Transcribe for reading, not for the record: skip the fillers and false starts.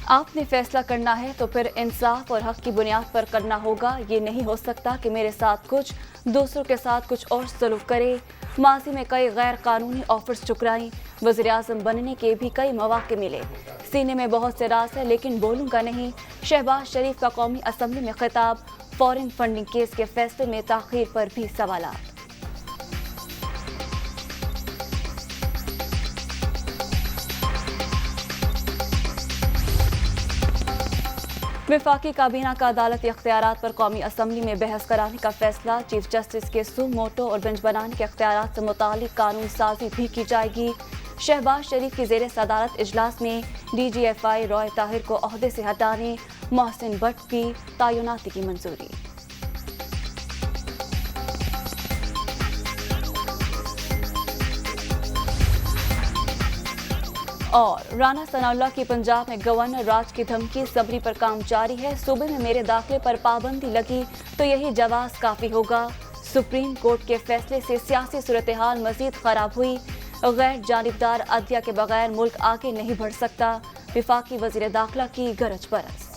آپ نے فیصلہ کرنا ہے تو پھر انصاف اور حق کی بنیاد پر کرنا ہوگا۔ یہ نہیں ہو سکتا کہ میرے ساتھ کچھ دوسروں کے ساتھ کچھ اور سلوک کرے۔ ماضی میں کئی غیر قانونی آفرز ٹھکرائیں، وزیر اعظم بننے کے بھی کئی مواقع ملے۔ سینے میں بہت سے راز ہے لیکن بولوں گا نہیں۔ شہباز شریف کا قومی اسمبلی میں خطاب، فارن فنڈنگ کیس کے فیصلے میں تاخیر پر بھی سوالات۔ وفاقی کابینہ کا عدالتی اختیارات پر قومی اسمبلی میں بحث کرانے کا فیصلہ۔ چیف جسٹس کے سو موٹو اور بنچ بنانے کے اختیارات سے متعلق قانون سازی بھی کی جائے گی۔ شہباز شریف کی زیر صدارت اجلاس میں ڈی جی ایف آئی رائے طاہر کو عہدے سے ہٹانے، محسن بٹ کی تعیناتی کی منظوری۔ اور رانا ثناء اللہ کی پنجاب میں گورنر راج کی دھمکی، صبری پر کام جاری ہے۔ صوبے میں میرے داخلے پر پابندی لگی تو یہی جواز کافی ہوگا۔ سپریم کورٹ کے فیصلے سے سیاسی صورتحال مزید خراب ہوئی۔ غیر جانبدار عدلیہ کے بغیر ملک آگے نہیں بڑھ سکتا۔ وفاقی وزیر داخلہ کی گرج برس۔